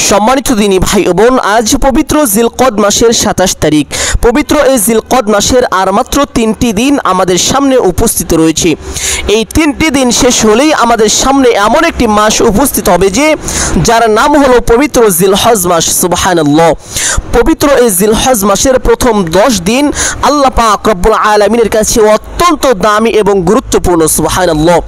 সম্মানিত দিনী ভাই ও বোন, আজ পবিত্র জিলকদ মাসের 27 তারিখ। পবিত্র এই জিলকদ মাসের আর মাত্র 3টি দিন আমাদের সামনে উপস্থিত রয়েছে। এই 3টি দিন শেষ হলেই আমাদের সামনে এমন একটি মাস উপস্থিত হবে যে যার নাম হলো পবিত্র জিলহজ মাস। সুবহানাল্লাহ। পবিত্র এই জিলহজ মাসের প্রথম 10 দিন আল্লাহ পাক রব্বুল আলামিনের কাছে অত্যন্ত দামি এবং গুরুত্বপূর্ণ। সুবহানাল্লাহ।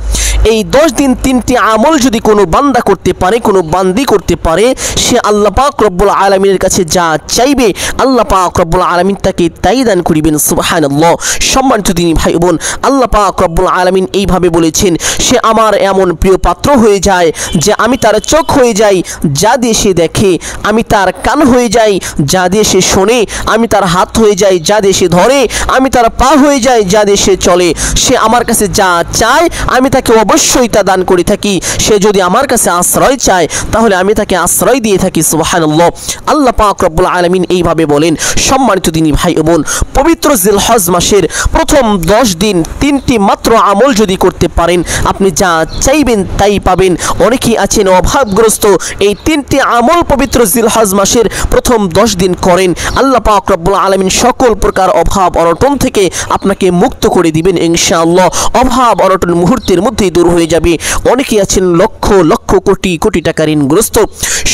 এই 10 দিন 3টি আমল যদি কোনো বান্দা করতে পারে, কোনো বান্দি করতে পারে, সে আল্লাহ পাক রব্বুল আলামিনের কাছে যা চাইবে আল্লাহ পাক রব্বুল আলামিন তাকে তাই দান করিবেন। সুবহানাল্লাহ। সম্মানিত দিনী ভাই বোন, আল্লাহ পাক রব্বুল আলামিন এইভাবে বলেছেন, সে আমার এমন প্রিয় পাত্র হয়ে যায় যে আমি তার চোখ হয়ে যাই যা দিয়ে সে দেখে, আমি তার কান হয়ে যাই যা দিয়ে সে শোনে, আমি তার হাত হয়ে যাই যা দিয়ে সে ধরে, আমি তার পা হয়ে যাই যা দিয়ে সে চলে। সে আমার কাছে যা চায় আমি তাকে অবশ্যই তা দান করে থাকি। সে যদি আমার কাছে আশ্রয় চায় তাহলে আমি তাকে আশ্রয় দিয়ে থাকি। সুবহানাল্লাহ। আল্লাহ পাক রব্বুল আলামিন এইভাবে বলেন। সম্মানিত দিনী ভাই ও বোন, পবিত্র জিলহজ মাসের প্রথম 10 দিন 3টি মাত্র আমল যদি করতে পারেন, আপনি যা চাইবেন তাই পাবেন। অনেকেই আছেন অভাবগ্রস্ত, এই 3টি আমল পবিত্র জিলহজ মাসের প্রথম 10 দিন করেন, আল্লাহ পাক রব্বুল আলামিন সকল প্রকার অভাব অনটন থেকে আপনাকে মুক্ত করে দিবেন ইনশাআল্লাহ। অভাব অনটন মুহূর্তের মধ্যেই দূর হয়ে যাবে। অনেকেই আছেন লক্ষ লক্ষ কোটি কোটি টাকা ঋণগ্রস্ত।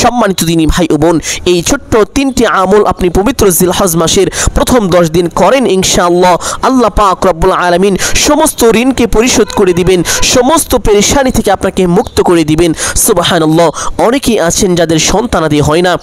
সম্মানিত দিনী ভাই ও বোন, এই ছোট্ট 3টি আমল আপনি পবিত্র জিলহজ মাসের প্রথম 10 দিন করেন ইনশাআল্লাহ, আল্লাহ পাক রব্বুল আলামিন সমস্ত ঋণকে পরিশোধ করে দিবেন, সমস্ত পেরেশানি থেকে আপনাকে মুক্ত করে দিবেন। সুবহানাল্লাহ। অনেকেই আছেন যাদের সন্তানাদি হয় না।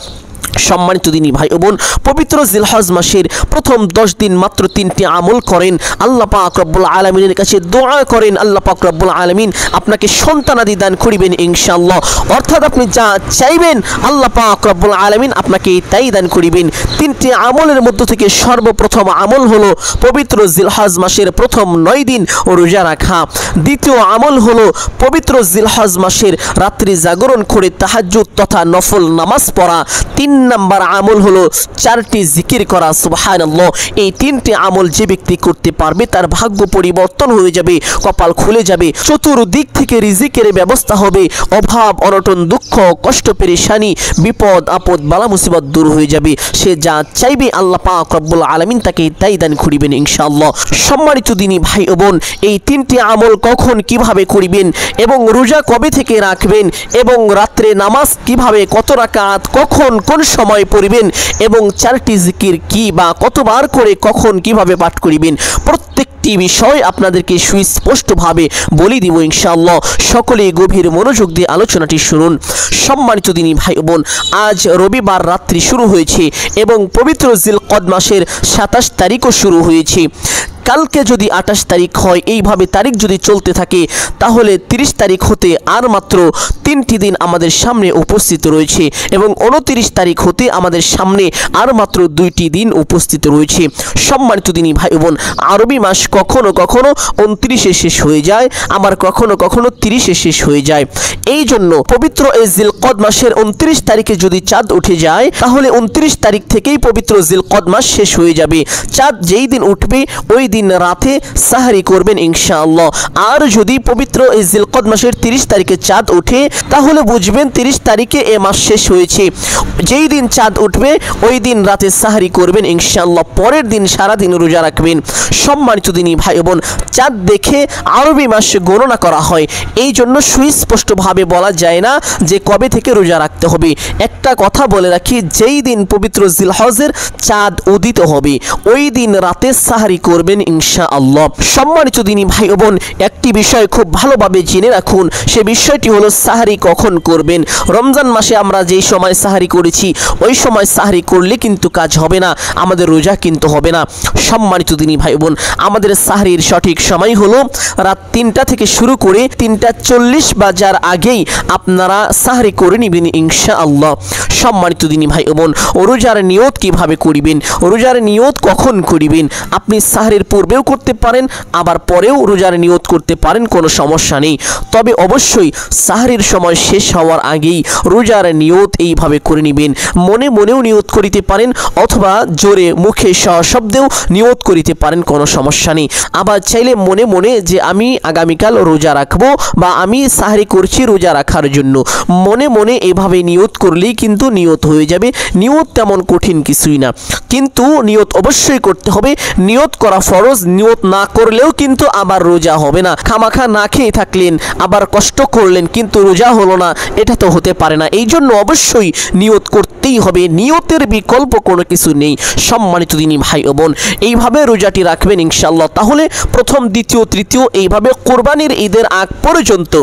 সম্মানিত দিনী ভাই ও বোন, পবিত্র জিলহজ মাসের প্রথম 10 দিন মাত্র 3টি আমল করেন, আল্লাহ পাক রব্বুল আলামিনের কাছে দোয়া করেন, আল্লাহ পাক রব্বুল আলামিন আপনাকে সন্তানাদি দান করিবেন ইনশাআল্লাহ। অর্থাৎ আপনি যা চাইবেন আল্লাহ পাক রব্বুল আলামিন আপনাকে তাই দান করিবেন। 3টি আমলের মধ্য থেকে সর্বপ্রথম আমল হলো পবিত্র জিলহজ মাসের প্রথম 9 দিন রোজা রাখা। দ্বিতীয় আমল হলো পবিত্র জিলহজ মাসের রাত্রি জাগরণ করে তাহাজ্জুদ তথা নফল নামাজ পড়া। 3 নাম্বার আমল হলো 4টি জিকির করা। সুবহানাল্লাহ। এই 3টি আমল যে ব্যক্তি করতে পারবে তার ভাগ্য পরিবর্তন হয়ে যাবে, কপাল খুলে যাবে, চতুর্দিক থেকে রিজিকের ব্যবস্থা হবে, অভাব অনটন দুঃখ কষ্ট পেরেশানি বিপদ আপদ বালা মুসিবত দূর হয়ে যাবে। সে যা চাইবে আল্লাহ পাক রব্বুল আলামিন তাকে তাই দান করিবেন ইনশাআল্লাহ। সম্মানিত দিনী ভাই ও বোন, এই 3টি আমল কখন কিভাবে করিবেন এবং রোজা কবে থেকে রাখবেন এবং রাত্রে নামাজ কিভাবে কত রাকাত কখন কোন সময় পড়বেন এবং 4টি জিকির কি বা কতবার করে কখন কিভাবে পাঠ করিবেন, প্রত্যেকটি বিষয় আপনাদেরকে সুস্পষ্টভাবে বলে দিব ইনশাআল্লাহ। সকলে গভীর মনোযোগ দিয়ে আলোচনাটি শুনুন। সম্মানিত দিনী ভাই বোন, আজ রবিবার রাত্রি শুরু হয়েছে এবং পবিত্র জিলকদ মাসের 27 তারিখও শুরু হয়েছে। কালকে যদি 28 তারিখ হয়, এইভাবে তারিখ যদি চলতে থাকে তাহলে 30 তারিখ হতে আর মাত্র 3টি দিন আমাদের সামনে উপস্থিত রয়েছে এবং 29 তারিখ হতে আমাদের সামনে আর মাত্র 2টি দিন উপস্থিত রয়েছে। সম্মানিত দিনী ভাই বোন, আরবি মাস কখনো কখনো 29-এ শেষ হয়ে যায়, আবার কখনো কখনো 30-এ শেষ হয়ে যায়। এই জন্য পবিত্র এই জিলকদ মাসের 29 তারিখে যদি চাঁদ উঠে যায় তাহলে 29 তারিখ থেকেই পবিত্র জিলকদ মাস শেষ হয়ে যাবে। চাঁদ যেই দিন উঠবে ওই দিন রাতে সাহরি করবেন ইনশাআল্লাহ। আর যদি পবিত্র এই জিলকদ মাসের 30 তারিখে চাঁদ ওঠে তাহলে বুঝবেন 30 তারিখে এ মাস শেষ হয়েছে। যেই দিন চাঁদ উঠবে ওই দিন রাতে সাহরি করবেন ইনশাআল্লাহ, পরের দিন সারা দিন রোজা রাখবেন। সম্মানিত দিনী ভাই বোন, চাঁদ দেখে আরবি মাস গণনা করা হয়, এই জন্য সুস্পষ্টভাবে বলা যায় না যে কবে থেকে রোজা রাখতে হবে। একটা কথা বলে রাখি, যেই দিন পবিত্র জিলহজের চাঁদ উদিত হবে ওই দিন রাতে সাহরি করবেন ইনশাআল্লাহ। সম্মানিত দিনী ভাই বোন, একটি বিষয় খুব ভালোভাবে জেনে রাখুন, সে বিষয়টি হলো সাহরি কখন করবেন। রমজান মাসে আমরা যেই সময় সাহরি করেছি ওই সময় সাহরি করলে কিন্তু কাজ হবে না, আমাদের রোজা কিন্তু হবে না। সম্মানিত দিনী ভাই বোন, আমাদের সাহরির সঠিক সময় হলো রাত 3টা থেকে শুরু করে 3টা 40 বাজার আগেই আপনারা সাহরি করে নেবেন ইনশাআল্লাহ। সম্মানিত দিনী ভাই বোন, রোজার নিয়ত কিভাবে করিবেন, রোজার নিয়ত কখন করিবেন, আপনি সাহরির পূর্বেও করতে পারেন, আবার পরেও রোজার নিয়ত করতে পারেন, কোনো সমস্যা নেই। তবে অবশ্যই সাহরির সময় শেষ হওয়ার আগেই রোজার নিয়ত এইভাবে করে নেবেন। মনে মনেও নিয়ত করিতে পারেন অথবা জোরে মুখে সশব্দেও নিয়ত করিতে পারেন, কোনো সমস্যা নেই। আবার চাইলে মনে মনে যে আমি আগামীকাল রোজা রাখবো বা আমি সাহরি করছি রোজা রাখার জন্য, মনে মনে এভাবে নিয়ত করলেই কিন্তু নিয়ত হয়ে যাবে। নিয়ত তেমন কঠিন কিছুই না, কিন্তু নিয়ত অবশ্যই করতে হবে। নিয়ত করা ফরজ, নিয়ত না করলেও কিন্তু আবার রোজা হবে না। খামাখা না খেয়ে থাকলেন, আবার কষ্ট করলেন কিন্তু রোজা হলো না, এটা তো হতে পারে না। এই জন্য অবশ্যই নিয়ত করতেই হবে, নিয়তের বিকল্প কোনো কিছু নেই। সম্মানিত দিনী ভাই ও বোন, এইভাবে রোজাটি রাখবেন ইনশাআল্লাহ। তাহলে প্রথম, দ্বিতীয়, তৃতীয় এইভাবে কোরবানির ঈদের আগ পর্যন্ত,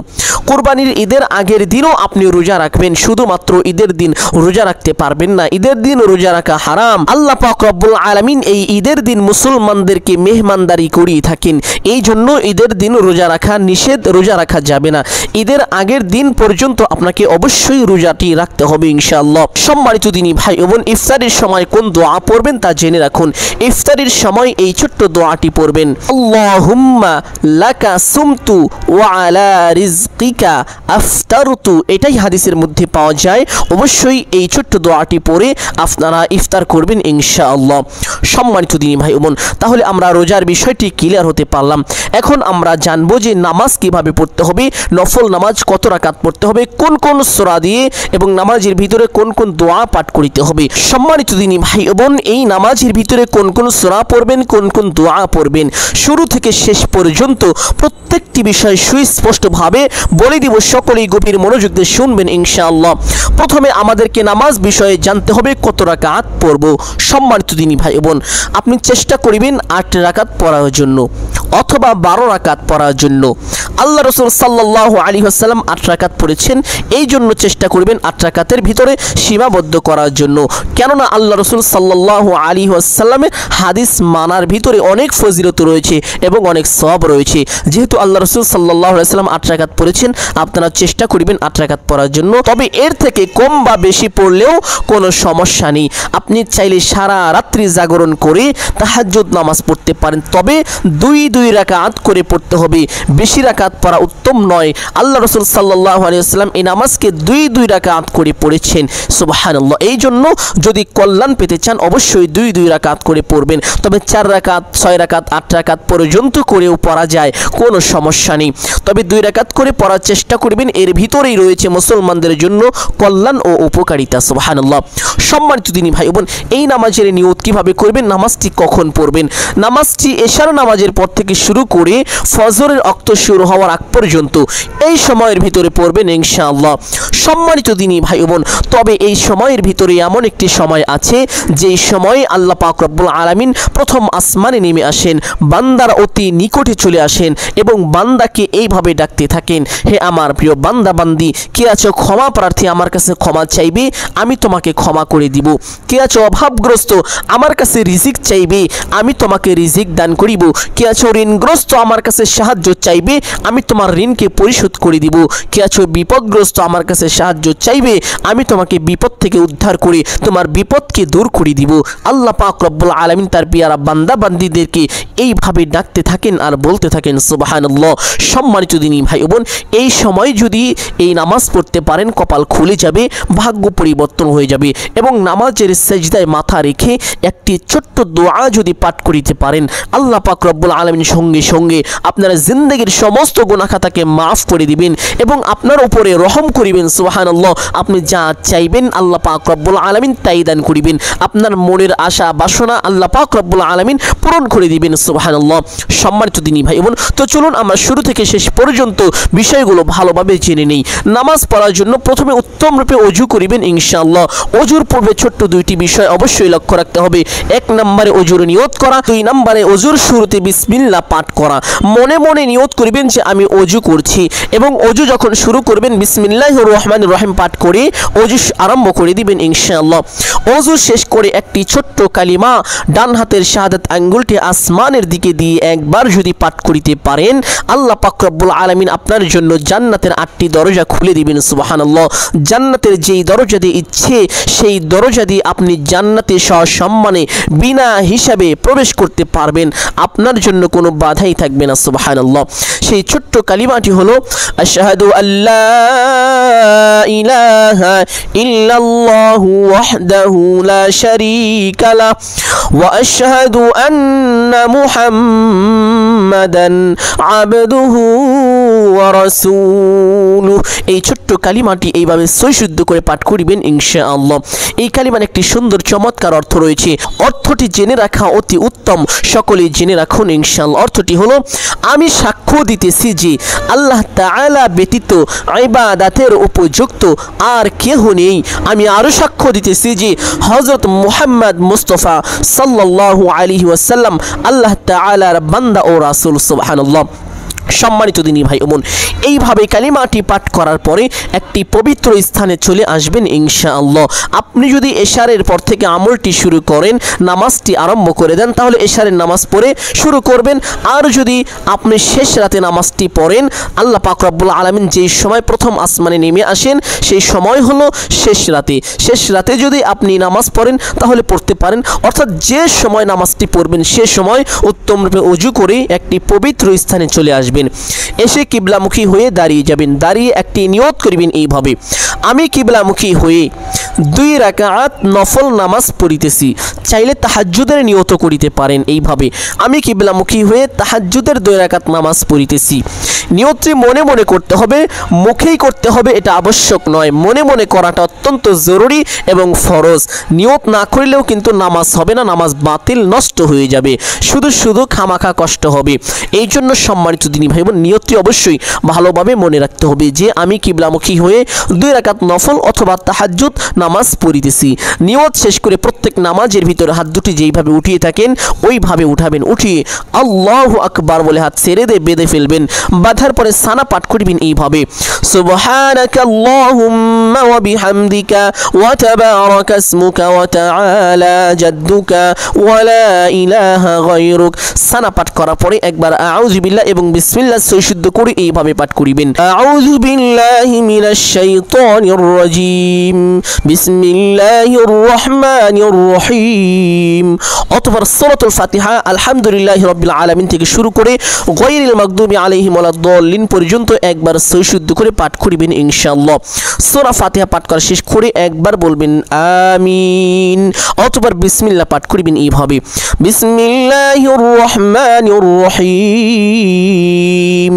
কোরবানির ঈদের আগের দিনও আপনি রোজা রাখবেন। শুধুমাত্র ঈদের দিন রোজা রাখতে পারবেন না, ঈদের দিন রোজা রাখা হারাম। আল্লাহ পাক রব্বুল আলামিন এই ঈদের দিন মুসলমানদেরকে মেহমানদারি করিয়ে থাকেন, এই জন্য ঈদের দিন রোজা রাখা নিষেধ, রোজা রাখা যাবে না। ঈদের আগের দিন পর্যন্ত আপনাকে অবশ্যই রোজাটি রাখতে হবে ইনশাআল্লাহ। সম্মানিত দিনী ভাই বোন, ইফতারের সময় কোন দোয়া পড়বেন তা জেনে রাখুন। ইফতারের সময় এই ছোট্ট দোয়াটি পড়বেন, আল্লাহুম্মা লাকা সুমতু ওয়া আলা রিজকিকা আফতারতু। এটাই হাদিসের মধ্যে পাওয়া যায়। অবশ্যই এই ছোট্ট দোয়াটি পড়ে আপনারা ইফতার করবেন ইনশাআল্লাহ। সম্মানিত দিনী ভাই বোন, তাহলে আমরা রোজার বিষয়টি ক্লিয়ার হতে পারলাম। এখন আমরা জানবো যে নামাজ কিভাবে পড়তে হবে, নফল নামাজ কত রাকাত পড়তে হবে, কোন কোন সূরা দিয়ে এবং নামাজের ভিতরে কোন কোন দোয়া পাঠ করিতে হবে। সম্মানিত দিনী ভাই বোন, এই নামাজের ভিতরে কোন কোন সূরা পড়বেন, কোন কোন দোয়া পড়বেন, শুরু থেকে শেষ পর্যন্ত প্রত্যেকটি বিষয় সুস্পষ্টভাবে বলে দিব। সকলেই গভীর মনোযোগ দিয়ে শুনবেন ইনশাআল্লাহ। প্রথমে আমাদেরকে নামাজ বিষয়ে জানতে হবে কত রাকাত পড়ব। সম্মানিত দিনী ভাই বোন, আপনি চেষ্টা করিবেন 8 রাকাত পড়ার জন্য অথবা 12 রাকাত পড়ার জন্য। আল্লাহ রাসূল সাল্লাল্লাহু আলাইহি ওয়াসাল্লাম 8 রাকাত পড়েছেন, এই জন্য চেষ্টা করবেন 8 রাকাতের ভিতরে সীমাবদ্ধ করার জন্য। কেননা আল্লাহ রাসূল সাল্লাল্লাহু আলাইহি ওয়াসাল্লামের হাদিস মানার ভিতরে অনেক ফজিলত রয়েছে এবং অনেক সওয়াব রয়েছে। যেহেতু আল্লাহ রাসূল সাল্লাল্লাহু আলাইহি ওয়াসাল্লাম 8 রাকাত পড়েছেন, আপনারা চেষ্টা করবেন 8 রাকাত পড়ার জন্য। তবে এর থেকে কম বা বেশি পড়লেও কোনো সমস্যা নেই। আপনি চাইলে সারা রাত্রি জাগরণ করে তাহাজ্জুদ নামাজ পড়তে পারেন, তবে 2 রাকাত করে পড়তে হবে, বেশি রাকাত পড়া উত্তম নয়। আল্লাহ রাসূল সাল্লাল্লাহু আলাইহি ওয়াসাল্লাম এই নামাজকে 2 রাকাত করে পড়েছেন। সুবহানাল্লাহ। এই জন্য যদি কল্যাণ পেতে চান অবশ্যই 2 রাকাত করে পড়বেন। তবে 4 রাকাত, 6 রাকাত, 8 রাকাত পর্যন্ত করেও পড়া যায়, কোনো সমস্যা নেই। তবে 2 রাকাত করে পড়ার চেষ্টা করবেন, এর ভিতরেই রয়েছে মুসলমানদের জন্য কল্যাণ ও উপকারিতা। সুবহানাল্লাহ। সম্মানিত দিনী ভাই বোন, এই নামাজের নিয়ত কিভাবে করবেন, নামাজটি কখন পড়বেন? নামাজটি এশার নামাজের পর থেকে শুরু করে ফজরের ওয়াক্ত শুরু হওয়ার আগ পর্যন্ত এই সময়ের ভিতরে পড়বেন ইনশাআল্লাহ। সম্মানিত দিনী ভাই বোন, তবে এই সময়ের ভিতরে এমন একটি সময় আছে যেই সময়ে আল্লাহ পাক রব্বুল আলামিন প্রথম আসমানে নেমে আসেন, বান্দার অতি নিকটে চলে আসেন এবং বান্দাকে এইভাবে ডাকতে থাকেন, হে আমার প্রিয় বান্দা বান্দি, কে আছো ক্ষমা প্রার্থী, আমার কাছে ক্ষমা চাইবে, আমি তোমাকে ক্ষমা করে দিব। কে আছো অভাবগ্রস্ত, আমার কাছে রিজিক চাইবে, আমি তোমাকে রিজিক দান করিব। কে আছো ঋণগ্রস্ত, আমার কাছে সাহায্য চাইবে, আমি তোমার ঋণকে পরিশোধ করে দিব। কে আছো বিপদগ্রস্ত, আমার কাছে সাহায্য চাইবে, আমি তোমাকে বিপদ থেকে উদ্ধার করে তোমার বিপদকে দূর করে দিব। আল্লাহ পাক রব্বুল আলামিন তার পিয়ারা বান্দা বান্দীদেরকে এইভাবে ডাকতে থাকেন আর বলতে থাকেন সুবহানাল্লাহ। সম্মানিত দিনী ভাই বোন, এই সময় যদি এই নামাজ পড়তে পারেন কপাল খুলে যাবে, ভাগ্য পরিবর্তন হয়ে যাবে। এবং নামাজের সেজদায় মাথা রেখে একটি ছোট্ট দোয়া যদি পাঠ করিতে পারেন, আল্লাহ পাক রব্বুল আলামিন সঙ্গে সঙ্গে আপনার জিন্দেগীর সমস্ত গুনাহ খাতাকে মাফ করে দিবেন এবং আপনার উপরে রহম করিবেন। সুবহানাল্লাহ। আপনি যা চাইবেন আল্লাহ পাক রব্বুল আলামিন তাই দান করিবেন। আপনার মনের আশা বাসনা আল্লাহ পাক রব্বুল আলামিন পূরণ করে দিবেন। সুবহানাল্লাহ। সম্মানিত দিনী ভাই বোন, তো চলুন আমরা শুরু থেকে শেষ পর্যন্ত বিষয়গুলো ভালোভাবে জেনে নেই। নামাজ পড়ার জন্য প্রথমে উত্তম রূপে ওযু করিবেন ইনশাআল্লাহ। ওযুর পূর্বে ছোট্ট 2টি বিষয় অবশ্যই লক্ষ্য রাখতে হবে। 1 নম্বরে ওযুর নিয়ত করা, 2 নম্বরে ওযুর শুরুতে বিসমিল্লাহ পাঠ করা। মনে মনে নিয়ত করিবেন যে হচ্ছে আমি ওযু করছি এবং ওযু যখন শুরু করবেন বিসমিল্লাহির রহমানির রহিম পাঠ করে ওযু আরম্ভ করে দিবেন ইনশাআল্লাহ। ওযু শেষ করে একটি ছোট্ট কালিমা ডান হাতের শাহাদাত আঙ্গুলটি আসমানের দিকে দিয়ে একবার যদি পাঠ করিতে পারেন, আল্লাহ পাক রব্বুল আলামিন আপনার জন্য জান্নাতের 8টি দরজা খুলে দিবেন। সুবহানাল্লাহ। জান্নাতের যেই দরজা দিয়ে ইচ্ছে সেই দরজা দিয়ে আপনি জান্নাতে সসম্মানে বিনা হিসাবে প্রবেশ করতে পারবেন, আপনার জন্য কোনো বাধাই থাকবে না। সুবহানাল্লাহ। সেই ছোট্ট কালিমাটি হলো আশহাদু আল্লা ইলাহা ইল্লাল্লাহু ওয়াহদাহু লা শারীকা লাহ ওয়া আশহাদু আন্না মুহাম্মাদান আবদুহু ওয়া রাসূলুহু। এই ছোট্ট কালিমাটি এইভাবে সহিশুদ্ধ করে পাঠ করিবেন ইনশাআল্লাহ। এই কালিমার একটি সুন্দর চমৎকার অর্থ রয়েছে, অর্থটি জেনে রাখা অতি উত্তম, সকলেই জেনে রাখুন ইনশাআল্লাহ। অর্থটি হলো আমি সাক্ষ্য দিতেছি যে আল্লাহ তাআলা ব্যতীত ইবাদতের উপযুক্ত আর কেহ নেই। আমি আরো সাক্ষ্য দিতেছি যে হযরত মুহাম্মদ মুস্তাফা সাল্লাল্লাহু আলাইহি ওয়াসাল্লাম আল্লাহ তাআলার বান্দা ও রাসূল। সুবহানাল্লাহ। সম্মানিত দিনী ভাই বোন, এইভাবে কালিমাটি পাঠ করার পরে একটি পবিত্র স্থানে চলে আসবেন ইনশাআল্লাহ। আপনি যদি এশারের পর থেকে আমলটি শুরু করেন, নামাজটি আরম্ভ করে দেন, তাহলে এশারের নামাজ পড়ে শুরু করবেন। আর যদি আপনি শেষ রাতে নামাজটি পড়েন, আল্লাহ পাক রব্বুল আলামিন যেই সময় প্রথম আসমানে নেমে আসেন সেই সময় হলো শেষ রাতে। শেষ রাতে যদি আপনি নামাজ পড়েন তাহলে পড়তে পারেন, অর্থাৎ যে সময় নামাজটি পড়বেন সে সময় উত্তমরূপে ওযু করে একটি পবিত্র স্থানে চলে আসবেন। এসে কিবলামুখী হয়ে দাঁড়িয়ে যাবেন। দাঁড়িয়ে একটি নিয়ত করবেন এইভাবে, আমি কিবলামুখী হয়ে 2 রাকাত নফল নামাজ পড়িতেছি। চাইলে তাহাজ্জুদের নিয়ত করিতে পারেন এইভাবে, আমি কিবলামুখী হয়ে তাহাজ্জুদের 2 রাকাত নামাজ পড়িতেছি। নিয়তটি মনে মনে করতে হবে, মুখেই করতে হবে এটা আবশ্যক নয়। মনে মনে করাটা অত্যন্ত জরুরি এবং ফরজ। নিয়ত না করলেও কিন্তু নামাজ হবে না, নামাজ বাতিল, নষ্ট হয়ে যাবে, শুধু শুধু খামাখা কষ্ট হবে। এই জন্য সম্মানিত দিনী ভাই বোন, নিয়তটি অবশ্যই ভালোভাবে মনে রাখতে হবে যে আমি কিবলামুখী হয়ে 2 রাকাত নফল অথবা তাহাজ্জুদ নামাজ পড়িতেছি। নিয়ত শেষ করে প্রত্যেক নামাজের ভিতরে হাত দুটি যেইভাবে উঠিয়ে থাকেন ওইভাবে উঠাবেন। উঠিয়ে আল্লাহু আকবার বলে হাত ছেড়ে দিয়ে বেঁধে ফেলবেন। বাঁধার পরে সানা পাঠ করবেন এইভাবে, সুবহানাকাল্লাহুম্মা ওয়া বিহামদিকা ওয়া তাবারাকা ইসমুকা ওয়া তাআলা জাদ্দুকা ওয়া লা ইলাহা গায়রুক। সানা পাঠ করার পরে একবার আউযু বিল্লাহ এবং বিসমিল্লাহ সহিশুদ্ধ করে এইভাবে পাঠ করিবেন, আউযু বিল্লাহি মিনাশ শাইতানির রাজীম, বিসমিল্লাহির রহমানির রহিম। অতঃপর সূরাতুল ফাতিহা আলহামদুলিল্লাহি রাব্বিল আলামিন থেকে শুরু করে গায়রিল মাগদুবি আলাইহিম ওয়ালাদ-দাল্লিন পর্যন্ত একবার সহিশুদ্ধ করে পাঠ করিবেন ইনশাআল্লাহ। সূরা ফাতিহা পাঠ করা শেষ করে একবার বলবেন আমিন। অতঃপর বিসমিল্লাহ পাঠ করিবেন এইভাবে, বিসমিল্লাহির রহমানির রহিম।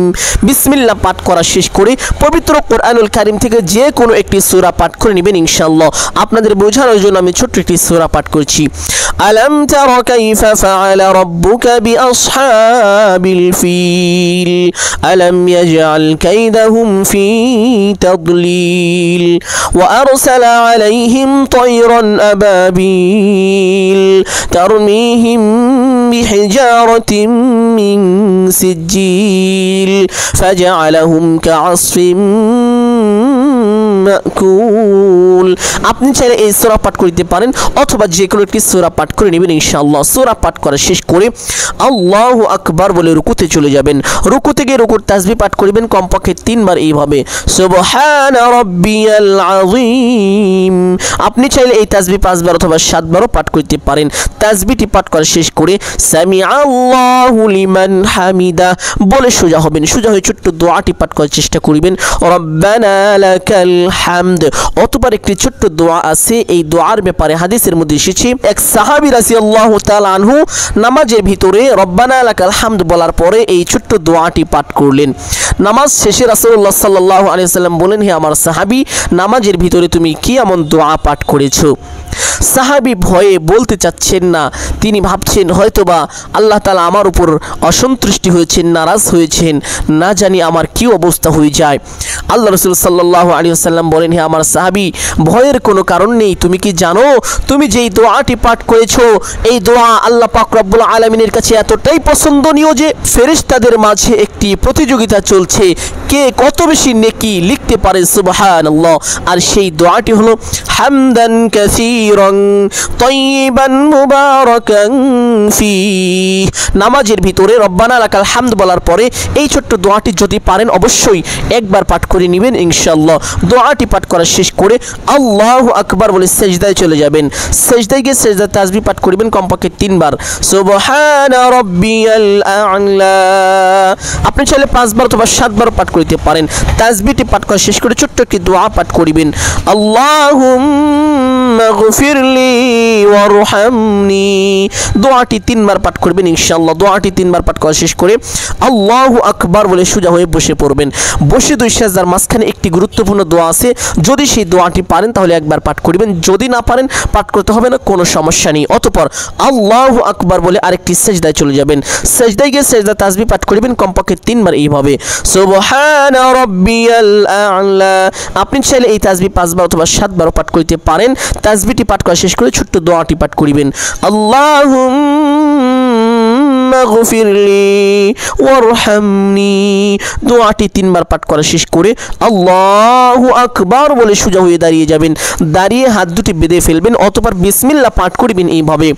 বিসমিল্লাহ পাঠ করা শেষ করে পবিত্র কোরআনুল কারীম থেকে যে কোনো একটি সূরা পাঠ করে নেবেন ইনশাআল্লাহ। আপনাদের বোঝানোর জন্য আমি ছোট্ট একটি সূরা পাঠ করছি, আলাম তারা কাইফা ফাআলা রাব্বুকা বিআসহাবিল ফিল আলাম ইয়াজআল কাইদাহুম ফি তাদলিল ওয়া আরসালা আলাইহিম তায়রান আবাবিল তারমিহিম বিহিজারাতিন মিন সিজিল ফাজআলাহুম কাআসফিন মাকুল। আপনি চাইলে এই সূরা পাঠ করতে পারেন অথবা যে কোনো একটি সূরা পাঠ করে নেবেন ইনশাআল্লাহ। সূরা পাঠ করা শেষ করে আল্লাহু আকবার বলে রুকুতে চলে যাবেন। রুকুতে গিয়ে রুকুর তাসবিহ পাঠ করবেন কমপক্ষে 3 বার এইভাবে, সুবহানা রাব্বিয়াল আযীম। আপনি চাইলে এই তাসবিহ 5 বার অথবা 7 বারও পাঠ করতে পারেন। তাসবিহটি পাঠ করা শেষ করে সামিআল্লাহু লিমান হামিদা বলে সোজা হবেন। সোজা হয়ে ছোট্ট দোয়াটি পাঠ করার চেষ্টা করবেন, রব্বানা লাকাল হামদ। অতঃপর একটি ছোট্ট দোয়া আছে, এই দোয়ার ব্যাপারে হাদিসের মধ্যে এসেছে এক সাহাবী রাদিয়াল্লাহু তাআলা আনহু নামাজের ভিতরে রব্বানা লাকাল হামদ বলার পরে এই ছোট্ট দোয়াটি পাঠ করলেন। নামাজ শেষে রাসূলুল্লাহ সাল্লাল্লাহু আলাইহি ওয়াসাল্লাম বলেন, হে আমার সাহাবী, নামাজের ভিতরে তুমি কি এমন দোয়া পাঠ করেছো? সাহাবী ভয়ে বলতে চাচ্ছেন না, তিনি ভাবছেন হয়তোবা আল্লাহ তাআলা আমার উপর অসন্তুষ্টি হয়েছেন, নারাজ হয়েছেন, না জানি আমার কি অবস্থা হয়ে যায়। আল্লাহ রাসূল সাল্লাল্লাহু আলাইহি ওয়াসাল্লাম বলেন, হে আমার সাহাবী, ভয়ের কোনো কারণ নেই। তুমি কি জানো তুমি যেই দোয়াটি পাঠ করেছো এই দোয়া আল্লাহ পাক রব্বুল আলামিনের কাছে এতটাই পছন্দনীয় যে ফেরেশতাদের মাঝে একটি প্রতিযোগিতা চলছে, কে কত বেশি নেকি লিখতে পারে। সুবহানাল্লাহ। আর সেই দোয়াটি হলো হামদান কাসীরান তাইয়িবান মুবারাকান ফি। নামাজের ভিতরে রব্বানা লাকাল হামদ বলার পরে এই ছোট্ট দোয়াটি যদি পারেন অবশ্যই একবার পাঠ করে নেবেন ইনশাআল্লাহ। দোয়াটি পাঠ করা শেষ করে আল্লাহু আকবার বলে সিজদায় চলে যাবেন। সিজদায় গিয়ে সিজদা তাসবিহ পাঠ করবেন কমপক্ষে 3 বার, সুবহানা রাব্বিয়াল আ'লা। আপনি চাইলে 5 বার অথবা 7 বার পাঠ করতে পারেন। তাসবিহটি পাঠ করা শেষ করে ছোট্ট একটি দোয়া পাঠ করিবেন, আল্লাহুম্মা গফিরলি ওয়ারহামনি। দোয়াটি 3 বার পাঠ করবেন ইনশাআল্লাহ। দোয়াটি 3 বার পাঠ করা শেষ করে আল্লাহু আকবার বলে সোজা হয়ে বসে পড়বেন। বসে 2 সিজদার মাঝখানে একটি গুরুত্বপূর্ণ দোয়া আছে, যদি সেই দোয়াটি পারেন তাহলে একবার পাঠ করিবেন, যদি না পারেন পাঠ করতে হবে না, কোনো সমস্যা নেই। অতঃপর আল্লাহু আকবার বলে আরেকটি সিজদায় চলে যাবেন। সিজদায় গিয়ে সিজদা তাসবিহ পাঠ করিবেন কমপক্ষে 3 বার এইভাবে, সুবহানা রাব্বিয়াল আ'লা। আপনি চাইলে এই তাসবিহ 5 বার অথবা 7 বার পাঠ করতে পারেন। তাসবিহটি পাঠ করা শেষ করে ছোট্ট দোয়াটি পাঠ করিবেন, আল্লাহুম্মা গফিরলি ওয়ারহামনি। দোয়াটি 3 বার পাঠ করা শেষ করে আল্লাহু আকবার বলে সোজা হয়ে দাঁড়িয়ে যাবেন। দাঁড়িয়ে হাত দুটি বেঁধে ফেলবেন, অতঃপর বিসমিল্লাহ পাঠ করিবেন এইভাবে,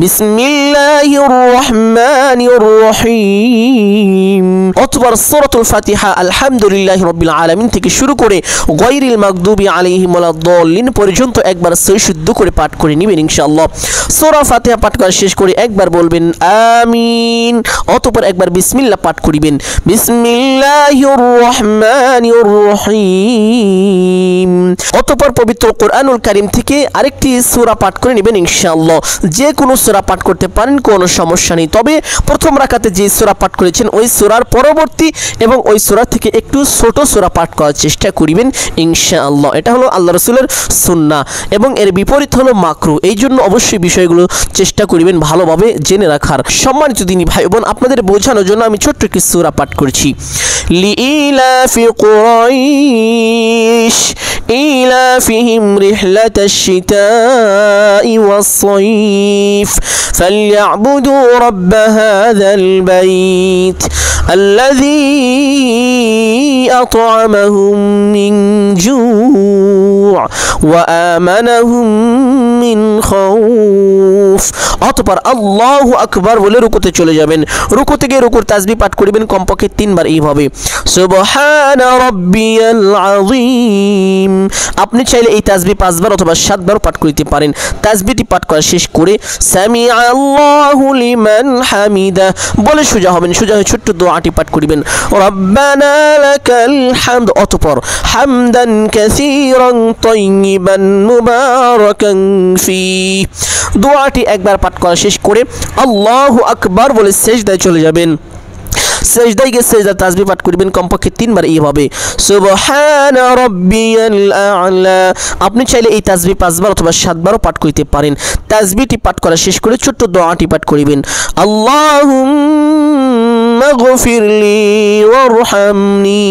বিসমিল্লাহির রহমানির রহিম। অতঃপর সূরাতুল ফাতিহা আলহামদুলিল্লাহি রাব্বিল আলামিন থেকে শুরু করে গায়রিল মাগদুবি আলাইহিম ওয়ালাদ-দাল্লিন পর্যন্ত একবার শুদ্ধ করে পাঠ করে নেবেন ইনশাআল্লাহ। সূরা ফাতিহা পাঠ করা শেষ করে একবার বলবেন আমিন। অতঃপর একবার বিসমিল্লাহ পাঠ করিবেন, বিসমিল্লাহির রহমানির রহিম। অতঃপর পবিত্র কোরআনুল কারীম থেকে আরেকটি সূরা পাঠ করে নেবেন ইনশাআল্লাহ। যে কোনো সূরা পাঠ করতে পারেন, কোনো সমস্যা নেই। তবে প্রথম রাকাতে যে সূরা পাঠ করেছেন ওই সূরার পরবর্তী এবং ওই সূরা থেকে একটু ছোট সূরা পাঠ করার চেষ্টা করিবেন ইনশাআল্লাহ। এটা হলো আল্লাহ রাসূলের সুন্নাহ এবং এর বিপরীত হলো মাকরু। এই জন্য অবশ্যই বিষয়গুলো চেষ্টা করিবেন ভালোভাবে জেনে রাখার। সম্মানিত দিনী ভাই বোন, আপনাদের বোঝানোর জন্য আমি ছোট্ট একটি সূরা পাঠ করছি, লিইলাফি কুরাইশ ইলাফিহিম রিহলাতাশ শিতাই ওয়াস-সাইফ ফালইয়াবুদু রাব্ব হাযাল বাইত আল্লাযী আত'আমাহুম মিন জু' ওয়া আমানাহুম মিন খাউফ। অতঃপর আল্লাহু আকবার বলে রুকুতে চলে যাবেন। রুকু থেকে রুকুর তাসবিহ পাঠ করিবেন কমপক্ষে 3 বার এইভাবে, সুবহানা রাব্বিয়াল আযীম। আপনি চাইলে এই তাসবিহ 5 বার অথবা 7 বার পাঠ করতে পারেন। তাসবিহটি পাঠ করা শেষ করে সামিআ আল্লাহু লিমান হামিদা বলে সোজা হবেন। সোজা হয়ে ছোট্ট দোয়াটি পাঠ করিবেন, রব্বানা লাকাল হামদ। অতঃপর হামদান কাসীরান তাইয়িবান মুবারাকান ফি। দোয়াটি একবার পাঠ করা শেষ করে আল্লাহু আকবার বলে সিজদায় চলে যাবেন। সিজদায় গিয়ে সিজদা তাসবিহ পাঠ করিবেন কমপক্ষে 3 বার এইভাবে, সুবহানা রাব্বিয়াল আ'লা। আপনি চাইলে এই তাসবিহ 5 বার অথবা 7 বারও পাঠ করতে পারেন। তাসবিহটি পাঠ করা শেষ করে ছোট্ট দোয়াটি পাঠ করিবেন, আল্লাহুম্মা গফিরলি ওয়ারহামনি।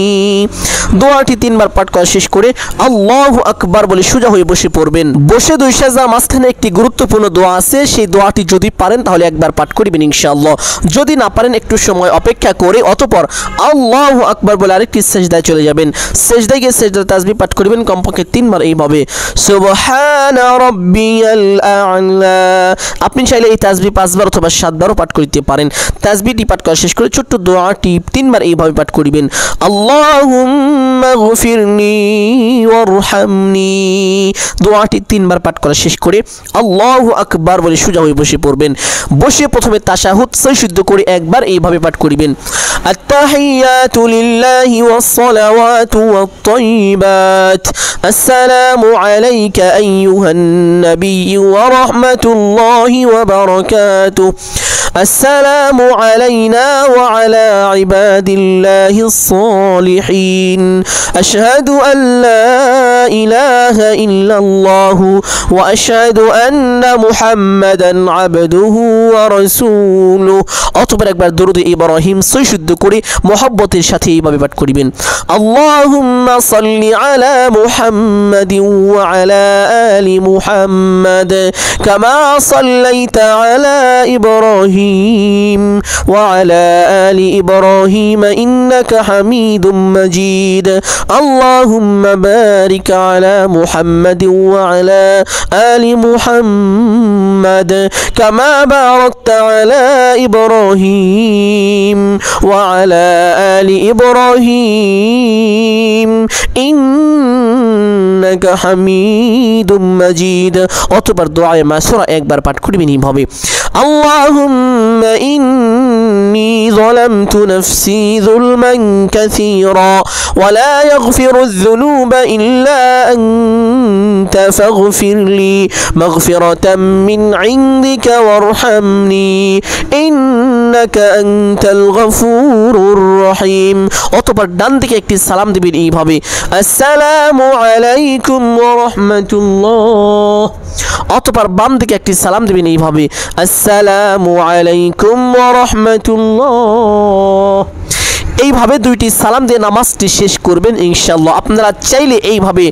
দোয়াটি 3 বার পাঠ করা শেষ করে আল্লাহু আকবার বলে সোজা হয়ে বসে পড়বেন। বসে 2 সিজদার মাঝখানে একটি গুরুত্বপূর্ণ দোয়া আছে, সেই দোয়াটি যদি পারেন তাহলে একবার পাঠ করিবেন ইনশাআল্লাহ। যদি না পারেন একটু সময় অপেক্ষা করে অতঃপর আল্লাহু আকবার বলে আরেকটি সিজদায় চলে যাবেন। সিজদায় গিয়ে সিজদা তাসবিহ পাঠ করিবেন কমপক্ষে 3 বার এইভাবে, সুবহানা রাব্বিয়াল আ'লা। আপনি চাইলে এই তাসবিহ 5 বার অথবা 7 বারও পাঠ করতে পারেন। তাসবিহটি পাঠ করা শেষ করে ছোট্ট দোয়াটি 3 বার এইভাবে পাঠ করিবেন, আল্লাহুম্মা গফিরনি ওয়ারহামনি। দোয়াটি 3 বার পাঠ করা শেষ করে আল্লাহু আকবার বলে সোজা হয়ে বসে পড়বেন। বসে প্রথমে তাশাহুদ শুদ্ধ করে একবার এইভাবে পাঠ করিবেন, التحيات لله والصلوات والطيبات السلام عليك أيها النبي ورحمة الله وبركاته আসসালামু আলাইনা ওয়া আলা ইবাদিল্লাহিস সালিহিন আশহাদু আল্লা ইলাহা ইল্লাল্লাহু ওয়া আশহাদু আন্না মুহাম্মাদান আবদুহু ওয়া রাসূলুহু। অতঃপর একবার দরুদ ইব্রাহিম সৈশুদ্ধ করে মহব্বতের সাথে এইভাবে পাঠ করিবেন, আল্লাহুম্মা সাল্লি আলা মুহাম্মাদিন ওয়া আলা আলি মুহাম্মাদ কামা সাল্লাইতা আলা ইব্রাহিম ওয়া আলা আলি ইব্রাহিম ইন্নাকা হামিদুম মাজিদ। আল্লাহুম্মা বারিক আলা মুহাম্মাদিন ওয়া আলা আলি মুহাম্মাদ কামা বারাকতা আলা ইব্রাহিম ওয়া আলা আলি ইব্রাহিম ইন্নাকা হামিদুম মাজিদ। অতঃপর দোয়ায়ে মাসুরা একবার পাঠ করবেন এইভাবে, আল্লাহুম্মা ইন্নী যালামতু নাফসি যুলমান কাসীরা ওয়া লা ইয়াগফিরুয যুনুবা ইল্লা আনতা ফাগফিরলি মাগফিরাতাম মিন ইনদিকা ওয়ারহামনি ইন্নাকা আনতাল গফুরুর রহিম। অতঃপর ডান দিকে একটি সালাম দিবেন এইভাবে, আসসালামু আলাইকুম ওয়া রাহমাতুল্লাহ। অতঃপর বাম দিকে একটি সালাম দিবেন এইভাবে, আসসালামু আলাইকুম ওয়া রাহমাতুল্লাহ। এইভাবে দুইটি সালাম দিয়ে নামাজটি শেষ করবেন ইনশাআল্লাহ। আপনারা চাইলে এইভাবে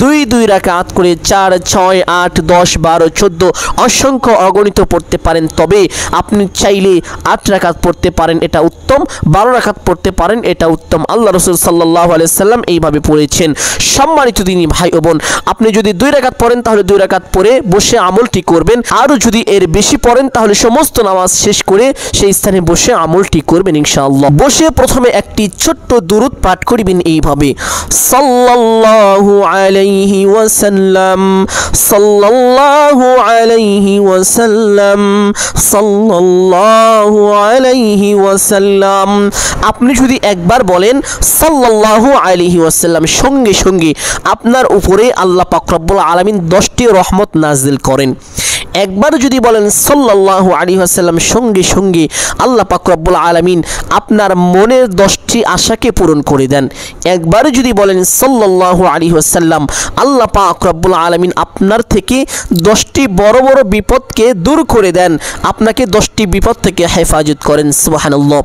দুই দুই রাকাত করে 4, 6, 8, 10, 12, 14 অসংখ্য অগণিত পড়তে পারেন। তবে আপনি চাইলে 8 রাকাত পড়তে পারেন, এটা উত্তম। 12 রাকাত পড়তে পারেন, এটা উত্তম। আল্লাহ রাসূল সাল্লাল্লাহু আলাইহি সাল্লাম এইভাবে পড়েছেন। সম্মানিত দিনী ভাই ও বোন, আপনি যদি 2 রাকাত পড়েন তাহলে 2 রাকাত পড়ে বসে আমলটি করবেন। আরও যদি এর বেশি পড়েন তাহলে সমস্ত নামাজ শেষ করে সেই স্থানে বসে আমলটি করবেন ইনশাআল্লাহ। বসে প্রথমে একটি ছোট্ট দুরূদ পাঠ করিবেন এইভাবে, সাল্লাল্লাহু আলাইহি ওয়াসাল্লাম সাল্লাল্লাহু আলাইহি ওয়াসাল্লাম সাল্লাল্লাহু আলাইহি ওয়াসাল্লাম। আপনি যদি একবার বলেন সাল্লাল্লাহু আলাইহি ওয়াসাল্লাম, সঙ্গে সঙ্গে আপনার উপরে আল্লাহ পাক রব্বুল আলামিন 10টি রহমত নাজিল করেন। একবার যদি বলেন সাল্লাল্লাহু আলাইহি ওয়াসাল্লাম, সঙ্গে সঙ্গে আল্লাহ পাক রব্বুল আলামিন আপনার মনের 10টি আশাকে পূরণ করে দেন। একবার যদি বলেন সাল্লাল্লাহু আলাইহি ওয়াসাল্লাম, আল্লাহ পাক রব্বুল আলামিন আপনার থেকে 10টি বড় বড় বিপদকে দূর করে দেন, আপনাকে 10টি বিপদ থেকে হেফাজত করেন। সুবহানাল্লাহ।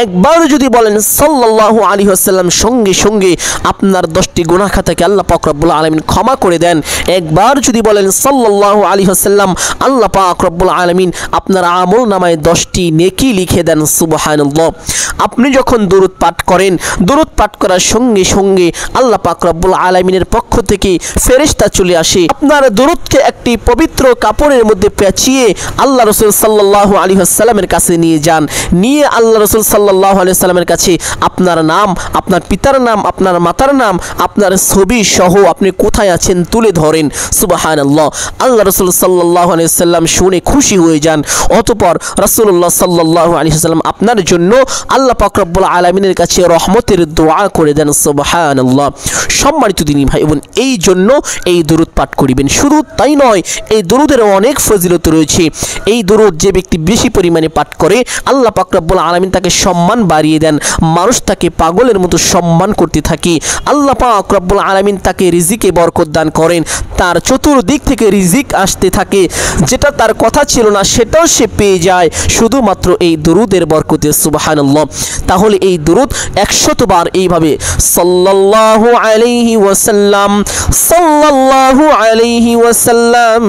একবার যদি বলেন সাল্লাল্লাহু আলাইহি ওয়াসাল্লাম, সঙ্গে সঙ্গে আপনার 10টি গুনাহ খাতাকে আল্লাহ পাক রব্বুল আলামিন ক্ষমা করে দেন। একবার যদি বলেন সাল্লাল্লাহু আলাইহি ওয়াসাল্লাম, আল্লাহ পাক রব্বুল আলামিন আপনার আমল নামায় 10টি নেকি লিখে দেন। সুবহানাল্লাহ। আপনি যখন দরুদ পাঠ করেন, দরুদ পাঠ করার সঙ্গে সঙ্গে আল্লাহ পাক রব্বুল আলামিনের পক্ষ থেকে ফেরেশতা চলে আসে। আপনার দরুদকে একটি পবিত্র কাপড়ের মধ্যে পেঁচিয়ে আল্লাহ রাসূল সাল্লাল্লাহু আলাইহি ওয়াসাল্লামের কাছে নিয়ে যান। নিয়ে আল্লাহ রাসূল সাল্লাল্লাহু আলাইহি ওয়াসাল্লামের কাছে আপনার নাম, আপনার পিতার নাম, আপনার মাতার নাম, আপনার ছবি সহ আপনি কোথায় আছেন তুলে ধরেন। সুবহানাল্লাহ। আল্লাহ রাসূল সাল্লাল্লাহু আলাইহি ওয়াসাল্লাম শুনে খুশি হয়ে যান। অতঃপর রাসূলুল্লাহ সাল্লাল্লাহু আলাইহি ওয়াসাল্লাম আপনার জন্য আল্লাহ পাক রব্বুল আলামিনের কাছে রহমতের দোয়া করে দেন। সুবহানাল্লাহ। সম্মানিত দিনী ভাই বোন, এই জন্য এই দরুদ পাঠ করিবেন। শুধু তাই নয়, এই দরুদের অনেক ফজিলত রয়েছে। এই দরুদ যে ব্যক্তি বেশি পরিমাণে পাঠ করে আল্লাহ পাক রব্বুল আলামিন তাকে সম্মান বাড়িয়ে দেন। মানুষ তাকে পাগলের মতো সম্মান করতে থাকে। আল্লাহ পাক রব্বুল আলামিন তাকে রিজিকে বরকত দান করেন। তার চতুর্দিক থেকে রিজিক আসতে থাকে, যেটা তার কথা ছিল না সেটাও সে পেয়ে যায় শুধুমাত্র এই দরুদের বরকতে। সুবহানাল্লাহ। তাহলে এই দরুদ 100 বার এইভাবে সাল্লাল্লাহু আলাইহি ওয়াসাল্লাম সাল্লাল্লাহু আলাইহি ওয়াসাল্লাম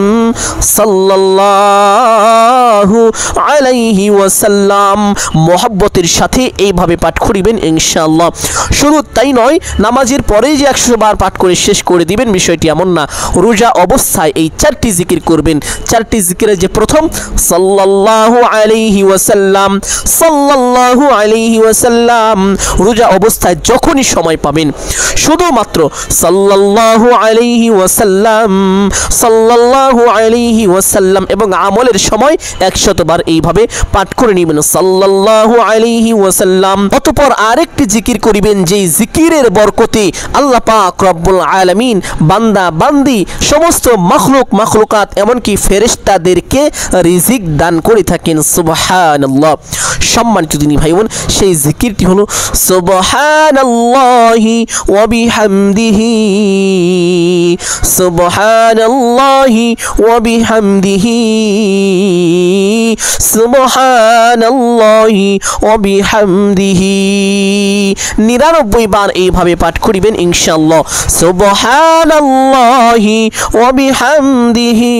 সাল্লাল্লাহু আলাইহি ওয়াসাল্লাম মহব্বতের সাথে এইভাবে পাঠ করিবেন ইনশাআল্লাহ। শুধু তাই নয়, নামাজের পরেই যে 100 বার পাঠ করে শেষ করে দিবেন বিষয়টি এমন না। রোজা অবস্থায় এই 4টি জিকির করবেন। 4টি জিকিরের যে প্রথম সাল্লাল্লাহু আলাইহি ওয়াসাল্লাম সাল্লাল্লাহু আলাইহি ওয়াসাল্লাম সাল্লাম রোজা অবস্থায় যখনই সময় পাবেন শুধুমাত্র সাল্লাল্লাহু আলাইহি ওয়াসাল্লাম সাল্লাল্লাহু আলাইহি ওয়াসাল্লাম এবং আমলের সময় 100 বার এইভাবে পাঠ করে নেবেন সাল্লাল্লাহু আলাইহি ওয়াসাল্লাম। অতঃপর আরেকটি জিকির করিবেন, যেই জিকিরের বরকতে আল্লাহ পাক রব্বুল আলামিন বান্দা বান্দি সমস্ত মাখলুকাত এমনকি ফেরেশতাদেরকে রিজিক দান করে থাকেন। সুবহানাল্লাহ। সম্মানিত দিনী ভাই বোন, সেই জিকিরটি হলো সুবহানাল্লাহি ওয়া বিহামদিহি সুবহানাল্লাহি ওয়া বিহামদিহি সুবহানাল্লাহি ওয়া বিহামদিহি 99 বার এইভাবে পাঠ করিবেন ইনশাআল্লাহ। সুবহানাল্লাহি ওয়া বিহামদিহি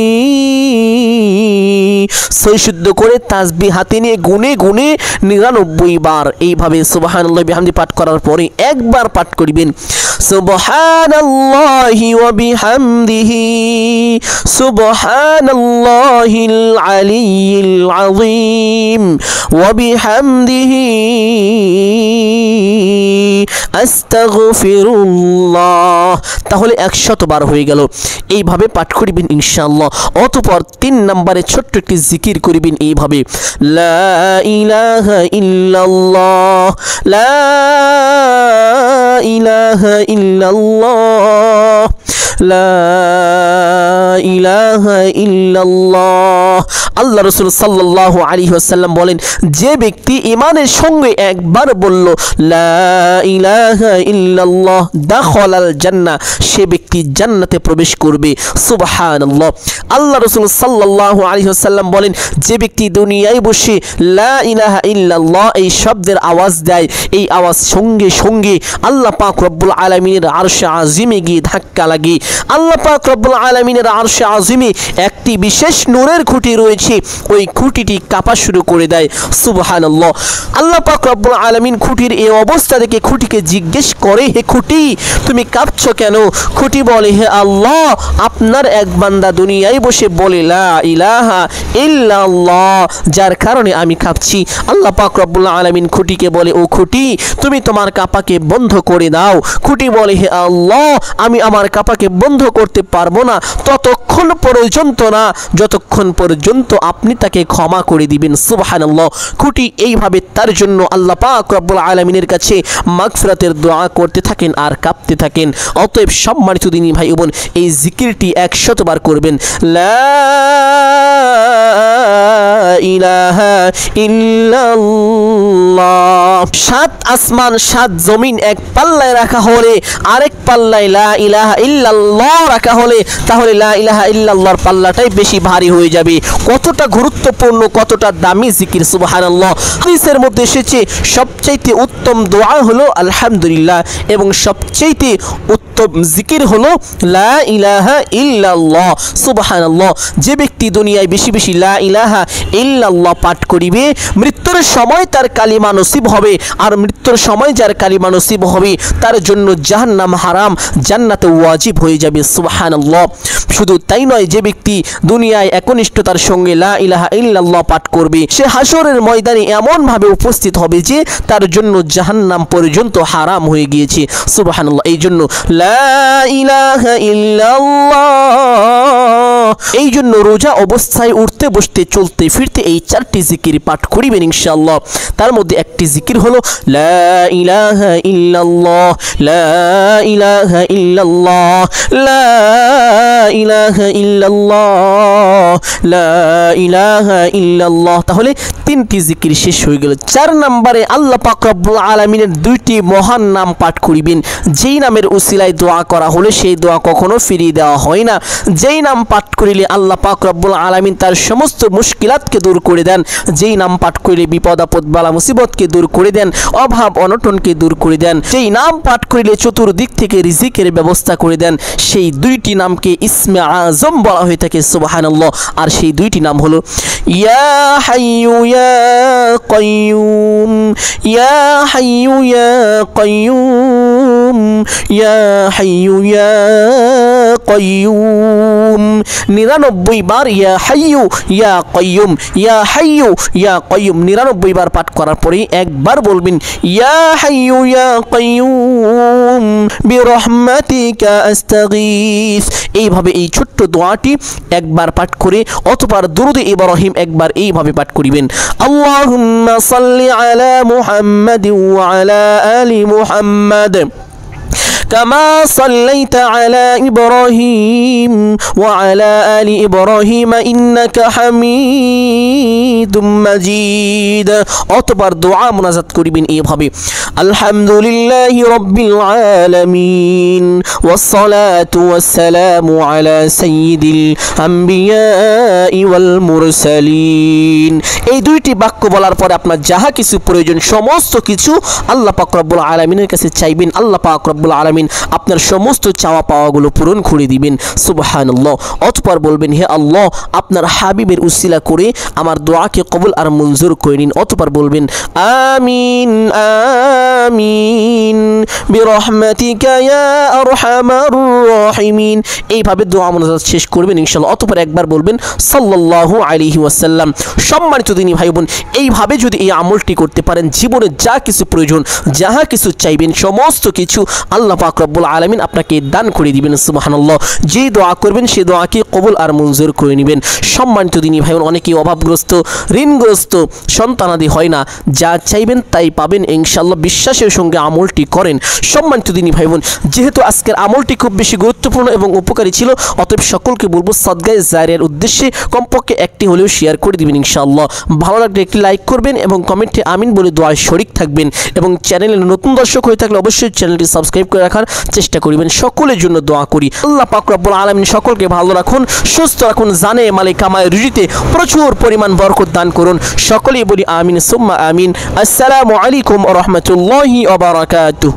সৈশুদ্ধ করে তাসবিহ হাতে নিয়ে গুনে গুনে 99 বার এইভাবে সুবহানাল্লাহি বিহামদি পাঠ করার পরে একবার পাঠ করিবেন সুবহানাল্লাহি ওয়া বিহামদিহি সুবহানাল্লাহিল আলিয়্যিল আযীম ওয়া বিহামদিহি আস্তাগফিরুল্লাহ। তাহলে 100 বার হয়ে গেল। এইভাবে পাঠ করিবেন ইনশাআল্লাহ। অতঃপর 3 নম্বরে ছোট্ট একটি জিকির করিবেন এইভাবে লা ইলাহা ইল্লাল্লাহ লা ইলাহা ইল্লাল্লাহ লা ইলাহা ইল্লাল্লাহ। আল্লাহ রাসূল সাল্লাল্লাহু আলাইহি ওয়াসাল্লাম বলেন, যে ব্যক্তি ঈমানের সঙ্গে একবার বলল লা ইলাহা ইল্লাল্লাহ দাখালাল জান্নাহ, সে ব্যক্তি জান্নাতে প্রবেশ করবে। সুবহানাল্লাহ। আল্লাহ রাসূল সাল্লাল্লাহু আলাইহি ওয়াসাল্লাম বলেন, যে ব্যক্তি দুনিয়ায় বসে লা ইলাহা ইল্লাল্লাহ এই শব্দের আওয়াজ দেয়, এই আওয়াজ সঙ্গে সঙ্গে আল্লাহ পাক রব্বুল আলামিনের আরশে আজিমে গিয়ে ধাক্কা লাগে। আল্লাহ পাক রব্বুল আলামিনের আরশে আজিমে একটি বিশেষ নূরের খুঁটি রয়েছে, ওই খুঁটিটি কাঁপা শুরু করে দেয়। সুবহানাল্লাহ। আল্লাহ পাক রব্বুল আলামিন খুঁটির এই অবস্থা দেখে খুঁটিকে জিজ্ঞেস করে, হে খুঁটি তুমি কাঁপছো কেন? খুঁটি বলে, হে আল্লাহ, আপনার এক বান্দা দুনিয়ায় বসে বলে লা ইলাহা ইল্লাল্লাহ, যার কারণে আমি কাঁপছি। আল্লাহ পাক রব্বুল আলামিন খুঁটিকে বলে, ও খুঁটি তুমি তোমার কাঁপাকে বন্ধ করে দাও। খুঁটি বলে, হে আল্লাহ, আমি আমার কাঁপাকে বন্ধ করতে পারবো না ততক্ষণ পর্যন্ত না যতক্ষণ পর্যন্ত আপনি তাকে ক্ষমা করে দিবেন। সুবহানাল্লাহ। খুঁটি এইভাবে তার জন্য আল্লাহ পাক রব্বুল আলামিনের কাছে মাগফিরাতের দোয়া করতে থাকেন আর কাঁপতে থাকেন। অতএব সম্মানিত দিনী ভাই বোন, এই জিকিরটি 100 বার করবেন। লা ইলাহা ইল্লাল্লাহ। 7 আসমান 7 জমিন এক পাল্লায় রাখা হলে আরেক পাল্লায় লা ইলাহা ইল্লাল্লাহ রাখা হলে তাহলে লা ইলাহা ইল্লাল্লাহর পাল্লাটাই বেশি ভারী হয়ে যাবে। কতটা গুরুত্বপূর্ণ, কতটা দামি জিকির। সুবহানাল্লাহ। হাদিসের মধ্যে এসেছে সবচাইতে উত্তম দোয়া হলো আলহামদুলিল্লাহ এবং সবচাইতে উত্তম জিকির হলো লা ইলাহা ইল্লাল্লাহ। সুবহানাল্লাহ। যে ব্যক্তি দুনিয়ায় বেশি বেশি লা ইলাহা ইল্লাল্লাহ পাঠ করিবে, মৃত্যুর সময় তার কালিমা নসিব হবে, আর মৃত্যুর সময় যার কালিমা নসিব হবে তার জন্য জাহান্নাম হারাম, জান্নাতে ওয়াজিব হয়ে যাবে। সুবহানাল্লাহ। শুধু তাই নয়, যে ব্যক্তি দুনিয়ায় একনিষ্ঠতার সঙ্গে লা ইলাহা ইল্লাল্লাহ পাঠ করবে, সে হাসরের ময়দানে এমন ভাবে উপস্থিত হবে যে তার জন্য জাহান্নাম পর্যন্ত হারাম হয়ে গিয়েছে। সুবহানাল্লাহ। এই জন্য লা ইলাহা ইল্লাল্লাহ, এই জন্য রোজা অবস্থায় উঠতে বসতে চলতে ফিরতে এই 4টি জিকির পাঠ করিবেন ইনশাআল্লাহ। তার মধ্যে একটি জিকির হলো লা ইলাহা ইল্লাল্লাহ লা ইলাহা ইল্লাল্লাহ লা ইলাহা ইল্লাল্লাহ লা ইলাহা ইল্লাল্লাহ। তাহলে 3টি জিকির শেষ হয়ে গেল। 4 নম্বরে আল্লাহ পাক রব্বুল আলামিনের 2টি মহান নাম পাঠ করিবেন। যেই নামের উসিলায় দোয়া করা হলে সেই দোয়া কখনো ফিরিয়ে দেওয়া হয় না। যেই নাম পাঠ করিলে আল্লাহ পাক রব্বুল আলামিন তার সমস্ত মুশকিলাতকে দূর করে দেন। যেই নাম পাঠ করিলে বিপদ আপদ বালা মুসিবতকে দূর করে দেন, অভাব অনটনকে দূর করে দেন। যেই নাম পাঠ করিলে চতুর্দিক থেকে রিজিকের ব্যবস্থা করে দেন। সেই 2টি নামকে ইসমে আজম বলা হয়ে থাকে। সুবহানাল্লাহ। আর সেই 2টি নাম হলো ইয়া হাইয়ু ইয়া কাইয়ুম ইয়া হাইয়ু ইয়া কাইয়ুম ইয়া হাইয়ু ইয়া কাইয়ুম 99 বার ইয়া হাইয়ু ইয়া কাইয়ুম, ইয়া হাইয়ু ইয়া কাইয়ুম 99 বার পাঠ করার পরে একবার বলবেন ইয়া হাইয়ু ইয়া কাইয়ুম বিরহমাতিকা আস্তাগীথ। এইভাবে এই ছোট্ট দোয়াটি একবার পাঠ করে অতঃপর দুরূদে ইব্রাহিম একবার এইভাবে পাঠ করিবেন, আল্লাহুম্মা সাল্লি আলা মুহাম্মাদিন ওয়া আলা আলি মুহাম্মাদ كما صليت على إبراهيم وعلى آل إبراهيم إنك حميد مجيد। অতঃপর দোয়া মুনাজাত করিবেন এইভাবে, আলহামদুলিল্লাহি রাব্বিল আলামিন ওয়াসসালাতু ওয়াসসালামু আলা সাইয়্যিদিল আম্বিয়াই ওয়াল মুরসালিন। এই দুইটি বাক্য বলার পরে আপনার যাহা কিছু প্রয়োজন সমস্ত কিছু আল্লাহ পাক রব্বুল আলামিনের কাছে চাইবেন। আল্লাহ পাক রব্বুল আলামিন আপনার সমস্ত চাওয়া পাওয়াগুলো পূরণ করে দিবেন। সুবহানাল্লাহ। অতঃপর বলবেন, হে আল্লাহ, আপনার হাবিবের উসিলা করে আমার দোয়াকে কবুল আর মঞ্জুর করে নিন। অতঃপর বলবেন আমিন আমিন বিরহমাতিকা ইয়া আরহামার রাহিমিন। এইভাবে দোয়া মুনাজাত শেষ করবেন ইনশাআল্লাহ। অতঃপর একবার বলবেন সাল্লাল্লাহু আলাইহি ওয়াসাল্লাম। সম্মানিত দিনী ভাই বোন, এইভাবে যদি এই আমলটি করতে পারেন জীবনে যা কিছু প্রয়োজন যাহা কিছু চাইবেন সমস্ত কিছু আল্লাহ পাক রব্বুল আলামিন আপনাকে দান করে দিবেন। সুবহানাল্লাহ। যে দোয়া করবেন সে দোয়াকে কবুল আর মঞ্জুর করে নেবেন। সম্মানিত দিনী ভাই বোন, অনেকেই অভাবগ্রস্ত ঋণগ্রস্ত, সন্তানাদি হয় না, যা চাইবেন তাই পাবেন ইনশাআল্লাহ। বিশ্বাসের সঙ্গে আমলটি করেন। সম্মানিত দিনী ভাই বোন, যেহেতু আজকের আমলটি খুব বেশি গুরুত্বপূর্ণ এবং উপকারী ছিল, অতএব সকলকে বলবো সদগায়ে জারিয়ার উদ্দেশ্যে কমপক্ষে একটি হলেও শেয়ার করে দিবেন ইনশাআল্লাহ। ভালো লাগলে একটি লাইক করবেন এবং কমেন্টে আমিন বলে দোয়ায় শরীক থাকবেন এবং চ্যানেলে নতুন দর্শক হয়ে থাকলে অবশ্যই চ্যানেলটি সাবস্ক্রাইব করে রাখার চেষ্টা করিবেন। সকলের জন্য দোয়া করি আল্লাহ পাক রব্বুল আলামিন সকলকে ভালো রাখুন, সুস্থ রাখুন, জানে মালে কামায় রুজিতে প্রচুর পরিমাণ বরকত দান করুন। সকলেই বলি আমিন সুম্মা আমিন। আসসালামু আলাইকুম ওয়া রাহমাতুল্লাহি ওয়া বারাকাতুহু।